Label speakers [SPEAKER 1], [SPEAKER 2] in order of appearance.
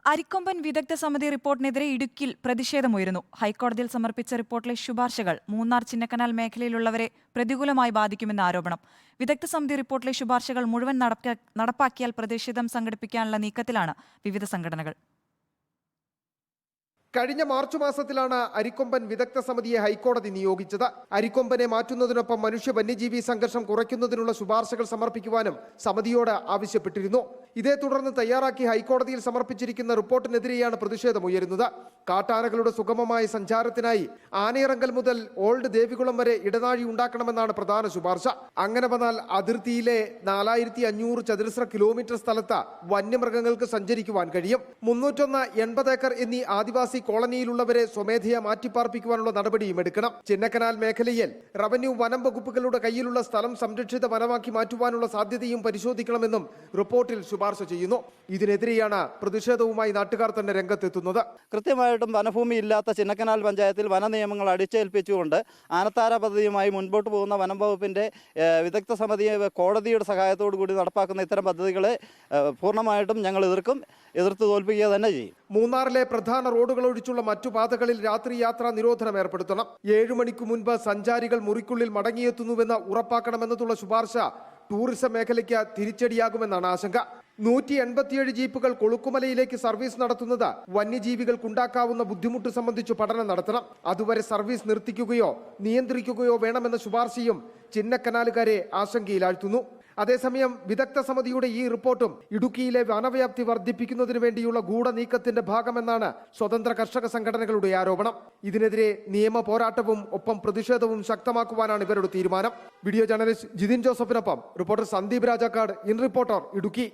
[SPEAKER 1] അരിക്കൊമ്പൻ വിദഗ്ധ സമിതി റിപ്പോർട്ടിനെതിരെ ഇടുക്കിയിൽ പ്രതിഷേധമുയരുന്നു. ഹൈക്കോടതിയിൽ സമർപ്പിച്ച റിപ്പോർട്ടിലെ ശുപാർശകൾ മൂന്നാർ ചിന്നക്കനാൽ മേഖലയിലുള്ളവരെ പ്രതികൂലമായി ബാധിക്കുമെന്ന് ആരോപണം. വിദഗ്ധ സമിതി റിപ്പോർട്ടിലെ ശുപാർശകൾ മുഴുവൻ നടപ്പാക്കിയാൽ പ്രതിഷേധം സംഘടിപ്പിക്കാനുള്ള നീക്കത്തിലാണ് വിവിധ സംഘടനകൾ.
[SPEAKER 2] കഴിഞ്ഞ മാർച്ച് മാസത്തിലാണ് അരിക്കൊമ്പൻ വിദഗ്ധ സമിതിയെ ഹൈക്കോടതി നിയോഗിച്ചത്. അരിക്കൊമ്പനെ മാറ്റുന്നതിനൊപ്പം മനുഷ്യ വന്യജീവി സംഘർഷം കുറയ്ക്കുന്നതിനുള്ള ശുപാർശകൾ സമർപ്പിക്കുവാനും സമിതിയോട് ആവശ്യപ്പെട്ടിരുന്നു. ഇതേ തുടർന്ന് തയ്യാറാക്കി ഹൈക്കോടതിയിൽ സമർപ്പിച്ചിരിക്കുന്ന റിപ്പോർട്ടിനെതിരെയാണ് പ്രതിഷേധമുയരുന്നത്. കാട്ടാനകളുടെ സുഗമമായ സഞ്ചാരത്തിനായി ആനയിറങ്കൽ മുതൽ ഓൾഡ് ദേവികുളം വരെ ഇടനാഴി ഉണ്ടാക്കണമെന്നാണ് പ്രധാന ശുപാർശ. അങ്ങനെ വന്നാൽ അതിർത്തിയിലെ 4500 ചതുരശ്ര കിലോമീറ്റർ സ്ഥലത്ത് വന്യമൃഗങ്ങൾക്ക് സഞ്ചരിക്കുവാൻ കഴിയും. 380 ഏക്കർ എന്നീ ആദിവാസി കോളനിയിലുള്ളവരെ സ്വമേധയാ മാറ്റിപ്പാർപ്പിക്കുവാനുള്ള നടപടിയും എടുക്കണം. ചിന്നക്കനാൽ മേഖലയിൽ റവന്യൂ വനം വകുപ്പുകളുടെ കയ്യിലുള്ള സ്ഥലം സംരക്ഷിത വനമാക്കി മാറ്റുവാനുള്ള സാധ്യതയും പരിശോധിക്കണമെന്നും റിപ്പോർട്ടിൽ ശുപാർശ ചെയ്യുന്നു. ഇതിനെതിരെയാണ് പ്രതിഷേധവുമായി നാട്ടുകാർ തന്നെ രംഗത്തെത്തുന്നത്.
[SPEAKER 3] കൃത്യമായിട്ടും വനഭൂമി ഇല്ലാത്ത ചിന്നക്കനാൽ പഞ്ചായത്തിൽ വന നിയമങ്ങൾ അടിച്ചേൽപ്പിച്ചുകൊണ്ട് ആനത്താര പദ്ധതിയുമായി മുൻപോട്ട് പോകുന്ന വനം വകുപ്പിന്റെ വിദഗ്ധ സമിതിയെ കോടതിയുടെ സഹായത്തോടു കൂടി നടപ്പാക്കുന്ന ഇത്തരം പദ്ധതികളെ പൂർണ്ണമായിട്ടും ഞങ്ങൾ എതിർത്ത് തോൽപ്പിക്കുക തന്നെ ചെയ്യും.
[SPEAKER 2] മൂന്നാറിലെ പ്രധാന റോഡുകൾ ഒഴിച്ചുള്ള മറ്റു പാതകളിൽ രാത്രി യാത്രാ നിരോധനം ഏർപ്പെടുത്തണം. 7 മണിക്ക് മുൻപ് സഞ്ചാരികൾ മുറിക്കുള്ളിൽ മടങ്ങിയെത്തുന്നുവെന്ന് ഉറപ്പാക്കണമെന്നതുള്ള ശുപാർശ ടൂറിസം മേഖലയ്ക്ക് തിരിച്ചടിയാകുമെന്നാണ് ആശങ്ക. 187 ജീപ്പുകൾ കൊളുക്കുമലയിലേക്ക് സർവീസ് നടത്തുന്നത് വന്യജീവികൾക്കുണ്ടാക്കാവുന്ന ബുദ്ധിമുട്ട് സംബന്ധിച്ച് പഠനം നടത്തണം. അതുവരെ സർവീസ് നിർത്തിക്കുകയോ നിയന്ത്രിക്കുകയോ വേണമെന്ന ശുപാർശയും ചിന്നക്കനാലുകാരെ ആശങ്കയിലാഴ്ത്തുന്നു. അതേസമയം വിദഗ്ധ സമിതിയുടെ ഈ റിപ്പോർട്ടും ഇടുക്കിയിലെ വനവ്യാപ്തി വർദ്ധിപ്പിക്കുന്നതിന് വേണ്ടിയുള്ള ഗൂഢനീക്കത്തിന്റെ ഭാഗമെന്നാണ് സ്വതന്ത്ര കർഷക സംഘടനകളുടെ ആരോപണം. ഇതിനെതിരെ നിയമ പോരാട്ടവും ഒപ്പം പ്രതിഷേധവും ശക്തമാക്കുവാനാണ് ഇവരുടെ തീരുമാനം. വീഡിയോ ജേർണലിസ്റ്റ് ജിതിൻ ജോസഫിനൊപ്പം reporter Sandeep Rajakkad, in reporter, Idukki.